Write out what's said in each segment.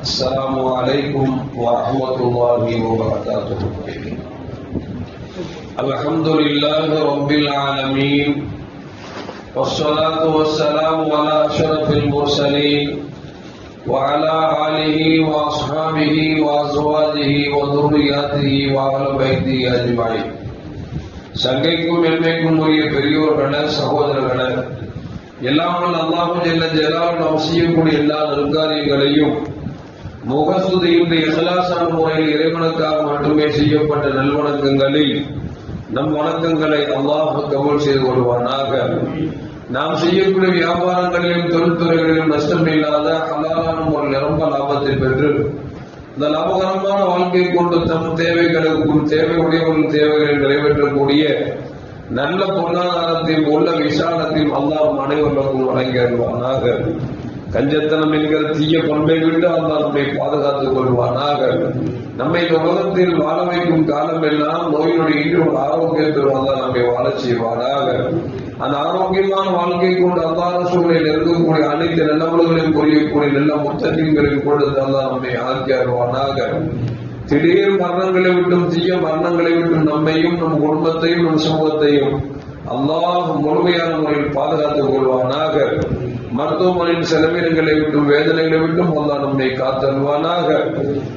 السلام عليكم ورحمة الله وبركاته. الحمد لله رب العالمين والصلاة والسلام على أشرف المرسلين وعلى آله وأصحابه وأزواجه وذرياته وأهل بيته أجمعين. சங்கைக்கும் எம்மைக்கும் உரிய பெரியோர்களே, சகோதரர்களே, எல்லாம் அல்லாஹ் ஜல்ல ஜலாலுஹு நாம் செய்யக்கூடிய எல்லா நற்காரியங்களையும் முகஸ்துதியின்றி இஹ்லாஸான முறையில் இறைவனுக்காக மட்டுமே செய்யப்பட்ட நல்வணக்கங்களில் நம் வணக்கங்களை அல்லாஹ் கபூல் செய்து கொள்வானாக. நாம் செய்யக்கூடிய வியாபாரங்களிலும் தொழில்துறைகளிலும் நஷ்டம் இல்லாத ஹலாலான ஒரு நிரம்ப லாபத்தை பெற்று இந்த லாபகரமான வாழ்க்கை கொண்டு தம் தேவைகளுக்கும் தேவையுடையவர்கள் தேவைகளை நிறைவேற்றக்கூடிய நல்ல பொருளாதாரத்தையும் உள்ள விசாலத்தையும் அல்லாஹ் அனைவருக்கும் வழங்கி வருவானாக. கஞ்சத்தனம் என்கிற தீய பண்பை விட்டு அல்லாஹ் நம்மை பாதுகாத்துக் கொள்வானாக. நம்மை இந்த உலகத்தில் வாழ வைக்கும் காலம் எல்லாம் நோயினுடைய இன்று ஆரோக்கியத்தில் அல்லாஹ் நம்மை வாழ செய்வானாக. அந்த ஆரோக்கியமான வாழ்க்கை கொண்டு அல்லாஹ் சூழலில் இருக்கக்கூடிய அனைத்து நல்லவர்களையும் புரியக்கூடிய நல்ல முத்தகங்களின் கொண்டு அல்லாஹ் நம்மை ஆக்கி அருவானாக. திடீர் மரணங்களை விட்டும் தீய மரணங்களை விட்டும் நம்மையும் நம் குடும்பத்தையும் நம் சமூகத்தையும் அல்லாஹ் முழுமையான முறையில் பாதுகாத்துக் கொள்வானாக. மருத்துவமனையின் செலவினங்களை விட்டும் வேதனைகளை விட்டும் அல்லாஹ் நம்மை காத்தருவானாக.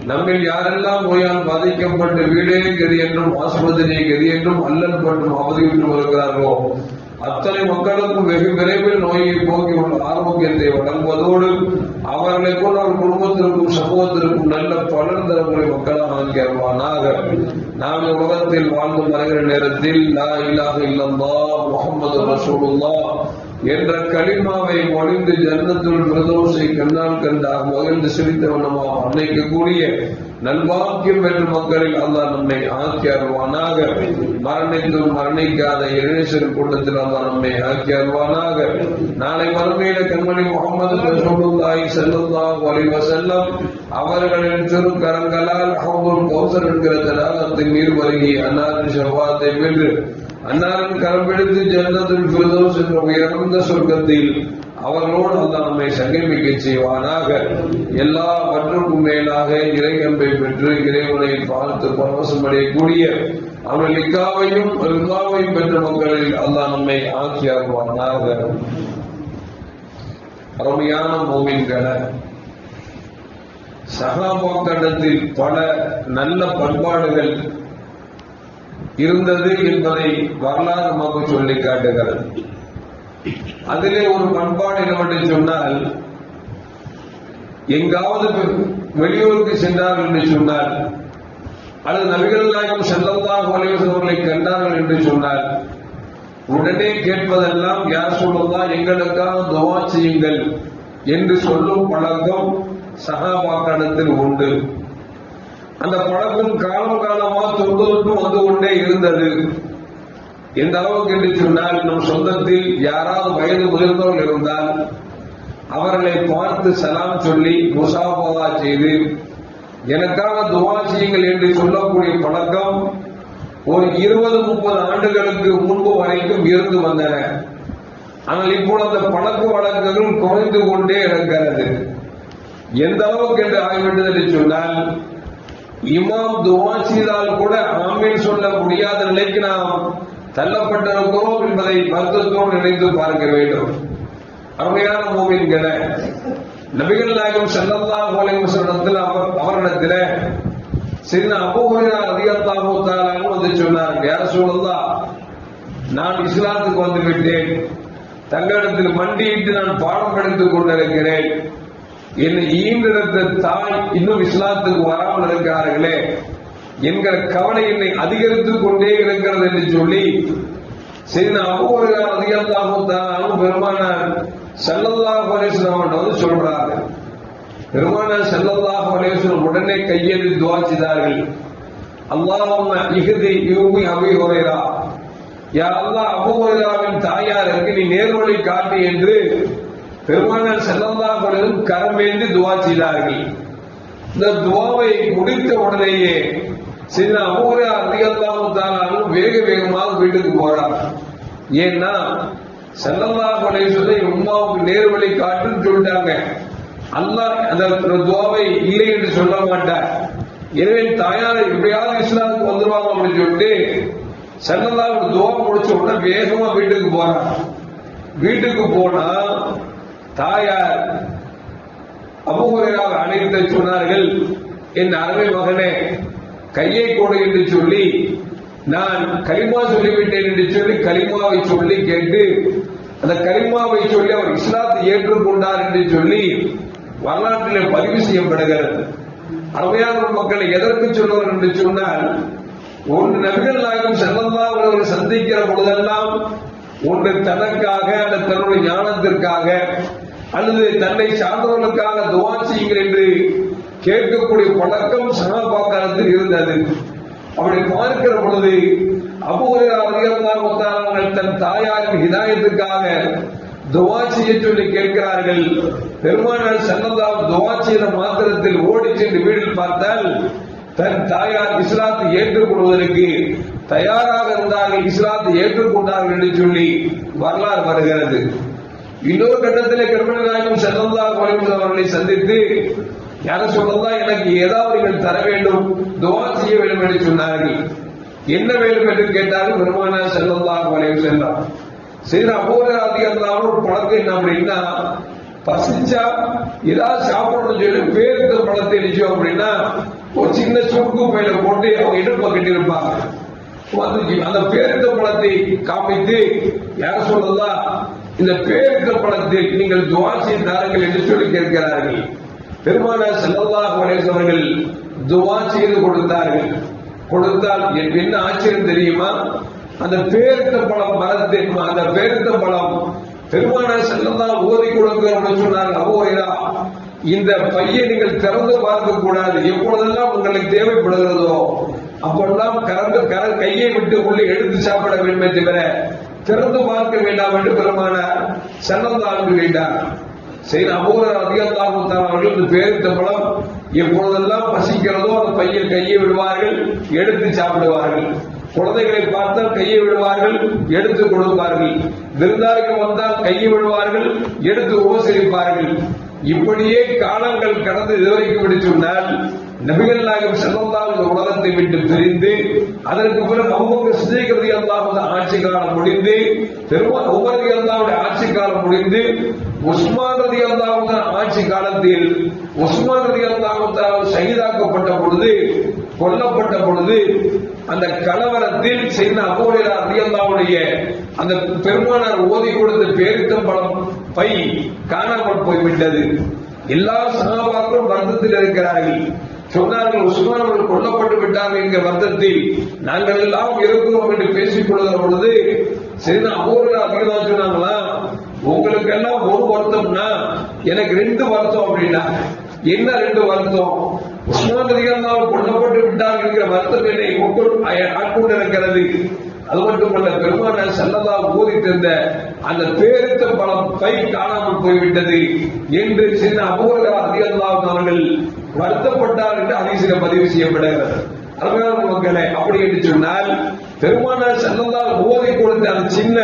நம்மில் யாரெல்லாம் நோயால் பாதிக்கப்பட்டு வீடே கதி என்றும் ஆஸ்பத்திரியை கதி என்றும் அல்லல் பற்றும் அவதியுற்று வருகிறார்களோ அத்தனை மக்களுக்கும் வெகு விரைவில் நோயை போக்கி உள்ள ஆரோக்கியத்தை வழங்குவதோடு அவர்களை கொண்டு அவர் குடும்பத்திற்கும் சமூகத்திற்கும் நல்ல பலன் தரக்கூடிய மக்களாக ஆக்கி அருவானாக. நாம் உலகத்தில் வாழ்ந்து மறைகிற நேரத்தில் லா இலாஹ இல்லல்லாஹ் முஹம்மது ரசூலுல்லாஹ் என்ற கலிமாவை மொழிந்து ஜன்னத்துல் ஃபிர்தௌஸை கண்ணால் கண்டாக மகிழ்ந்து சிரித்த வண்ணமாக அன்னைக்கக்கூடிய நல்வாக்கியம் பெற்ற மக்களில் அல்லாஹ் நம்மை ஆக்கி அருவானாக. மரணித்தும் மரணிக்காத இறைநேசர் கூட்டத்தில் அல்லாஹ் நம்மை ஆக்கி அருவானாக. நாளை மறுமையில கண்மணி முஹம்மது ரசூலுல்லாஹி ஸல்லல்லாஹு அலைஹி வஸல்லம் அவர்களின் திருக்கரங்களால் ஹவ்துல் கௌசர் என்கிற தடாகத்தின் நீர் பருகி அன்னாரின் ஷஃபாத்தை பெற்று அன்னாரின் கரம்பிடித்து ஜன்னத்துல் ஃபிர்தௌஸ் என்ற உயர்ந்த சொர்க்கத்தில் அவர்களோடு அல்லாஹ் நம்மை சங்கமிக்க செய்வானாக. எல்லாவற்றுக்கும் மேலாக இறை அன்பை பெற்று இறைவனை பார்த்து பரவசம் அடையக்கூடிய அவர்கள் லிக்காவையும் ரிதாவையும் பெற்ற மக்களில் அல்லாஹ் நம்மை ஆக்கி அருவானாக. அருமையான மோமின்கள, சஹாபாக்களிடத்தில் பல நல்ல பண்பாடுகள் இருந்தது என்பதை வரலாறு நமக்கு சொல்லி காட்டுகிறது. அதிலே ஒரு பண்பாடு என்னவென்று சொன்னால், எங்காவது வெளியூருக்கு சென்றார்கள் என்று சொன்னார் அல்லது நபிகள் நாயகம் ஸல்லல்லாஹு அலைஹி வஸல்லம் அவர்களை கண்டார்கள் என்று சொன்னார் உடனே கேட்பதெல்லாம் யா ரசூலல்லாஹ் எங்களுக்காக துஆ செய்யுங்கள் என்று சொல்லும் பழக்கம் சஹாபாக்களிடத்தில் உண்டு. அந்த பழக்கம் காலம் காலமாக தொண்டு வந்து கொண்டே இருந்தது. எந்த அளவுக்கு என்று சொன்னால், நம் சொந்தத்தில் யாராவது வயது முதிர்ந்தவர்கள் இருந்தால் அவர்களை பார்த்து சலாம் சொல்லி முசாஃபா செய்து எனக்காக துஆ செய்யுங்கள் என்று சொல்லக்கூடிய பழக்கம் ஒரு 20-30 ஆண்டுகளுக்கு முன்பு வரைக்கும் இருந்து வந்தன. ஆனால் இப்போது அந்த பழக்க வழக்கங்கள் குறைந்து கொண்டே இருக்கிறது. எந்த அளவுக்கு என்று ஆகிவிட்டது என்று சொன்னால், இமாம் துஆ செய்தால் கூட ஆமீன் சொல்ல முடியாத நிலைக்கு நாம் தள்ளப்பட்டிருக்கிறோம் என்பதை வருத்தத்தோடு நினைத்து பார்க்க வேண்டும். அருமையான மோமின்களே, நபிகள் நாயகம் ஸல்லல்லாஹு அலைஹி வஸல்லம் அவரிடத்தில் சின்ன அபூ ஹுரைரா ரலியல்லாஹு தஆலா அன்ஹு வந்து சொன்னார், யா ரசூலல்லாஹ் நான் இஸ்லாத்துக்கு வந்து விட்டேன், தங்களிடத்தில் மண்டியிட்டு நான் பாடம் படித்துக் கொண்டிருக்கிறேன், என்னை ஈன்றெடுத்த தாய் இன்னும் இஸ்லாத்துக்கு வராமல் இருக்கிறார்களே என்கிற கவலை என்னை அதிகரித்துக் கொண்டே இருக்கிறது என்று சொல்லி சரி அபூ ஹுரைரா ரலியல்லாஹு தஆலா அன்ஹு பெருமானார் ஸல்லல்லாஹு அலைஹி வஸல்லம் வந்து சொல்றாங்க. பெருமானார் ஸல்லல்லாஹு அலைஹி வஸல்லம் உடனே கையெழுத்து துஆ செய்தார்கள். அல்லாஹும்ம இஹ்தி யூமி அபூ ஹுரைரா, யா அல்லாஹ் அபூ ஹுரைராவின் தாயாருக்கு நீ நேர்வழி காட்டு என்று பெருமானார் ஸல்லல்லாஹு அலைஹி வஸல்லம் கரமேந்தி துஆ செய்தார்கள். இந்த துஆவை முடித்த உடனேயே சின்ன அபூ ஹுரைரா ரலியல்லாஹு தஆலா அன்ஹு வேக வேகமாக வீட்டுக்கு போறார். ஏன்னா ஸல்லல்லாஹு அலைஹி வஸல்லம் உம்மாவுக்கு நேர்வழி காட்டுன்னு சொல்லிட்டாங்க. அல்லாஹ் அந்த துவாவை இல்லை என்று சொல்ல மாட்டார். எனவே தாயார் எப்படியாவது இஸ்லாமுக்கு வந்துருவாங்க அப்படின்னு சொல்லிட்டு ஸல்லல்லாஹு அலைஹி துவா முடிச்ச உடனே வேகமா வீட்டுக்கு போறாங்க. வீட்டுக்கு போனா தாயார் அபூ ஹுரைராவை அழைத்து சொன்னார்கள், என் அருமை மகனே கையை கொடு என்று சொல்லி, நான் கலிமா சொல்லிவிட்டேன் என்று சொல்லி கலிமாவை சொல்லி கேட்டு அந்த கலிமாவை சொல்லி அவர் இஸ்லாத்தை ஏற்றுக்கொண்டார் என்று சொல்லி வரலாற்றில் பதிவு செய்யப்படுகிறது. அருமையான மக்களை எதற்கு சொல்லுவார் என்று சொன்னால், ஒன்று நபிகள் நாயகம் ஸல்லல்லாஹு அலைஹி வஸல்லம் சந்திக்கிற பொழுதெல்லாம் ஒன்று தனக்காக அல்லது தன்னுடைய ஞானத்திற்காக அல்லது தன்னை சார்ந்தவர்களுக்காக துஆ செய்யுங்கள் என்று கேட்கக்கூடிய பழக்கம் சஹாபாக்களிடத்தில் இருந்தது. அப்படி பார்க்கிற பொழுது அபூ ஹுரைரா ரலியல்லாஹு தஆலா அவர்கள் தன் தாயாரின் ஹிதாயத்துக்காக துஆ செய்ய சொல்லி கேட்கிறார்கள். பெருமானார் ஸல்லல்லாஹு அலைஹி வஸல்லம் துஆ செய்த மாத்திரத்தில் ஓடி சென்று வீட்டில் பார்த்தால் தன் தாயார் இஸ்லாத்தை ஏற்றுக்கொள்வதற்கு தயாராக இருந்தார்கள், இஸ்லாத்தை ஏற்றுக்கொண்டார்கள் என்று சொல்லி வரலாறு வருகிறது. இன்னொரு கட்டத்தில் கண்மணி நாயகம் ஸல்லல்லாஹு அலைஹி வஸல்லம் அவர்களை சந்தித்து, யார சொல்லலாம், எனக்கு ஏதாவது நீங்கள் தர வேண்டும், துஆ செய்ய வேண்டும் என்று சொன்னார்கள். என்ன வேண்டும் என்று கேட்டார்கள். பெருமானார் ஸல்லல்லாஹு அலைஹி வஸல்லம் சரி அபூ ஹுரைரா ரலியல்லாஹு ஒரு பழக்கம் என்ன அப்படின்னா, பசிச்சா ஏதாவது சாப்பிடணும்னு சொல்லி பேரித்த பழத்தை நிச்சயம் அப்படின்னா ஒரு சின்ன சுருக்கு பையில போட்டு அவங்க இடுப்பை கட்டியிருப்பாங்க. அந்த பேரித்த பழத்தை காமித்து யார சொல்லலாம், இந்த பேரித்த பழத்தில் நீங்கள் துஆ செய்து தாருங்கள் என்று சொல்லி கேட்கிறார்கள். பெருமானார் ஸல்லல்லாஹு அலைஹி வஸல்லம் அவர்கள் துஆ செய்து கொடுத்தார்கள். கொடுத்தால் என்ன ஆச்சரியம் தெரியுமா, அந்த பேரித்த பழம் மரத்தின் அந்த பேரித்த பழம் பெருமானார் ஸல்லல்லாஹு ஓதி கொடுக்கிறோம் சொன்னார்கள். அபூ ஹுரைரா, இந்த பையை நீங்கள் திறந்து பார்க்க கூடாது, எப்பொழுதெல்லாம் உங்களுக்கு தேவைப்படுகிறதோ அப்பெல்லாம் கையை விட்டு உள்ளே எடுத்து சாப்பிட வேண்டுமே தவிர திறந்து பார்க்க வேண்டாம் என்று பெருமானார் ஸல்லல்லாஹு அலைஹி வஸல்லம் வேண்டார். சரி அபூ ஹுரைரா ரலியல்லாஹு தஆலா அவர்கள் இந்த பேரித்த பழம் எப்பொழுதெல்லாம் பசிக்கிறதோ அந்த பையில் கையை விடுவார்கள், எடுத்து சாப்பிடுவார்கள். குழந்தைகளை பார்த்தால் கையை விடுவார்கள், எடுத்து கொடுப்பார்கள். விருந்தாளிகள் வந்தால் கையை விடுவார்கள், எடுத்து உபசரிப்பார்கள். இப்படியே காலங்கள் கடந்து இதுவரைக்கும் விட்டு சொன்னால் நபிகள் நாயகம் ஸல்லல்லாஹு அலைஹி வஸல்லம் உலகத்தை விட்டு பிரிந்து அதற்கு பிறகு அபூபக்கர் சித்திக் ரலியல்லாஹு அன்ஹு ஆட்சி காலம் முடிந்து, பெருமாள் உமர் ரலியல்லாஹு அன்ஹு ஆட்சி காலம் முடிந்து, உஸ்மான் ரலியல்லாஹு அன்ஹு ஆட்சி காலத்தில் உஸ்மான் ரலியல்லாஹு அன்ஹு ஷஹீதாக்கப்பட்ட பொழுது, கொல்லப்பட்ட பொழுது அந்த கலவரத்தில் செய்த அபூ ஹுரைரா ரலியல்லாஹு அன்ஹு அந்த பெருமானார் ஓதி கொடுத்த பேரித்தம்பழம் பை காணாமல் போய்விட்டது. எல்லா சஹாபாக்களும் வருத்தத்தில் இருக்கிறார்கள். சொன்னார்கள், உஸ்மான் அவர்கள் கொல்லப்பட்டு விட்டார்கள் என்கிற வருத்தத்தில் நாங்கள் எல்லாம் இருக்கிறோம் என்று பேசிக் கொள்கிற பொழுது சரி அபூ ஹுரைரா ரலியல்லாஹு சொன்னாங்களா, உங்களுக்கு எல்லாம் ஒரு வருத்தம்னா எனக்கு 2 வருத்தம் அப்படின்னா. என்ன 2 வருத்தம்? உஸ்மான் ரலியல்லாஹு கொல்லப்பட்டு விட்டார்கள் என்கிற வருத்தம் என்னை ஆட்கொண்டிருக்கிறது. அது மட்டுமல்ல, பெருமானார் ஸல்லல்லாஹு ஓதித்திருந்த அந்த பேரித்த பழம் பை காணாமல் போய்விட்டது என்று சின்ன அபூ ஹுரைரா ரலியல்லாஹு அவர்கள் வருத்தப்பட்டார் என்று ஹதீஸில் பதிவு செய்யப்படுகிறது. அருமையான மக்களே, அப்படி என்று சொன்னால் பெருமானார் ஸல்லல்லாஹு ஓதி கொடுத்த அந்த சின்ன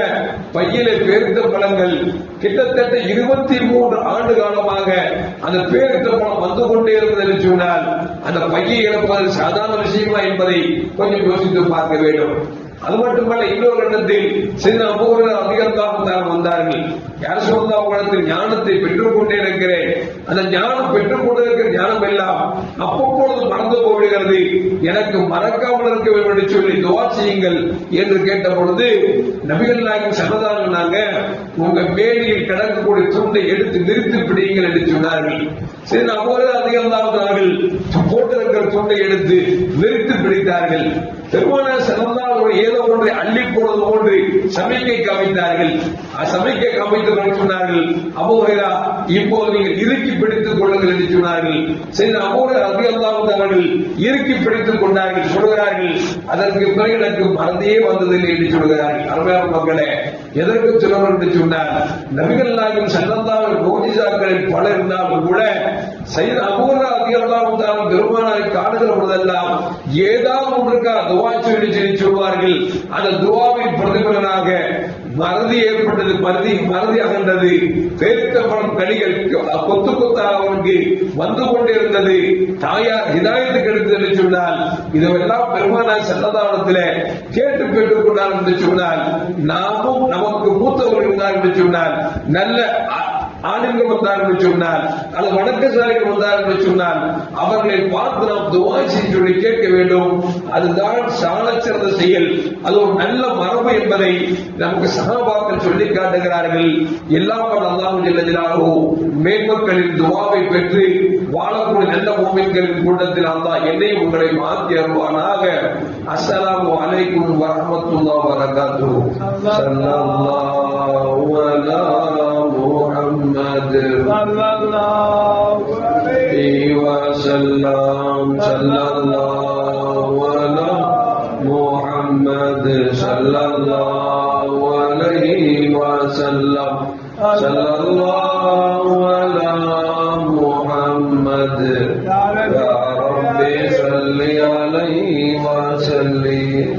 பையிலே பேரித்த பழங்கள் கிட்டத்தட்ட 23 ஆண்டு காலமாக அந்த பேரித்த பழம் வந்து கொண்டே இருந்தது என்று சொன்னால் அந்த பையை இழப்பது சாதாரண விஷயமா என்பதை கொஞ்சம் யோசித்து பார்க்க வேண்டும். அது மட்டுமல்ல, இன்னொரு இடத்தில் சின்ன அபூ ஹுரைரா ரலியல்லாஹு தஆலா வந்தார்கள். யார் சொன்னா உங்களிடத்தில் ஞானத்தை பெற்றுக் கொண்டே இருக்கிறேன், அந்த ஞானம் பெற்றுக் கொண்டிருக்கிற ஞானம் எல்லாம் அவ்வப்பொழுது மறந்து போடுகிறது, எனக்கு மறக்காமல் இருக்க வேண்டும் என்று சொல்லி துஆ செய்யுங்கள் என்று கேட்ட பொழுது நபிகள் நாயகம் ஸல்லல்லாஹு அலைஹி வஸல்லம் உங்க மேடையில் கிடக்கக்கூடிய துண்டை எடுத்து நிறுத்தி பிடியுங்கள் என்று சொன்னார்கள். சரி அபூ ஹுரைரா ரலியல்லாஹு அவர்கள் போட்டிருக்கிற துண்டை எடுத்து நிறுத்தி பிடித்தார்கள். பெருமானார் ஸல்லல்லாஹு அலைஹி வஸல்லம் ஏதோ ஒன்றை அள்ளி போடுவது போன்று சமிக்கை காமித்தார்கள். சமிக்கை காமித்து சொன்னார்கள், அபூ ஹுரைரா இப்போது நீங்கள் இறுக்கி பிடித்துக் கொள்ளுங்கள் என்று சொன்னார்கள். சரி அபூ ஹுரைரா ரலியல்லாஹு அவர்கள் இறுக்கி பிடித்துக் கொண்டார்கள். சொல்கிறார்கள், அதற்கு பிறகு எனக்கு மறந்தே வந்ததில்லை என்று சொல்கிறார்கள். அருமையான மக்களே, எதற்கு சொல்லுவோம் என்று சொன்னால் நபிகள் நாயகம் ஸல்லல்லாஹு அலைஹி வஸல்லம் மோஜிசாக்களில் பல இருந்தாலும் கூட சையத் அபூ ஹுரைரா ரலியல்லாஹு தஆலா பெருமானாரை காணுகிற பொழுதெல்லாம் ஏதாவது ஒன்றுக்காக துஆ சொல்லி சொல்வார்கள். அந்த துஆவின் பிரதிபலனாக மறதி ஏற்பட்டது, மறதி அகன்றது, பேரித்தம்பழம் கனிகள் கொத்து கொத்தாக அவனுக்கு வந்து கொண்டிருந்தது. தாயார் ஹிதாயத்துக்கு எடுத்து என்று சொன்னால் இதுவெல்லாம் பெருமானார் சல்லல்லாஹு கேட்டு பெற்றுக் கொண்டார் என்று சொன்னால், நாமும் நமக்கு மூத்தவர்கள் இருந்தார் என்று சொன்னால், நல்ல ஆளுங்கள் வந்தார் என்று சொன்னால், அது வணக்கசாலிகள் வந்தார் என்று சொன்னால் அவர்களை பார்த்து நாம் துஆ செய்து சொல்லி கேட்க வேண்டும். அதுதான் சாலச்சிறந்த செயல், அது ஒரு நல்ல மரபு என்பதை நமக்கு சஹாபாக்கள் சொல்லி காட்டுகிறார்கள். எல்லாம் அல்லாஹ் ஜல்ல ஜலாலுஹு மேன்மக்களின் துஆவை பெற்று வாழக்கூடிய நல்ல மூமின்களின் கூட்டத்தில் அல்லாஹ் என்னையும் உங்களை மாற்றி அருள்வானாக. அஸ்ஸலாமு அலைக்கும் வரஹ்மத்துல்லாஹி வபரகாத்துஹு. ஸல்லல்லாஹு அலா முஹம்மத் ஸல்லல்லாஹு அலைஹி வஸல்லம். ஸல்லல்லாஹு அலா முஹம்மத் ஸல்லல்லாஹு அலைஹி வஸல்லம். ஸல்லல்லாஹு அலா முஹம்மத் யா ரப்பி ஸல்லி அலைஹி வஸல்லிம்.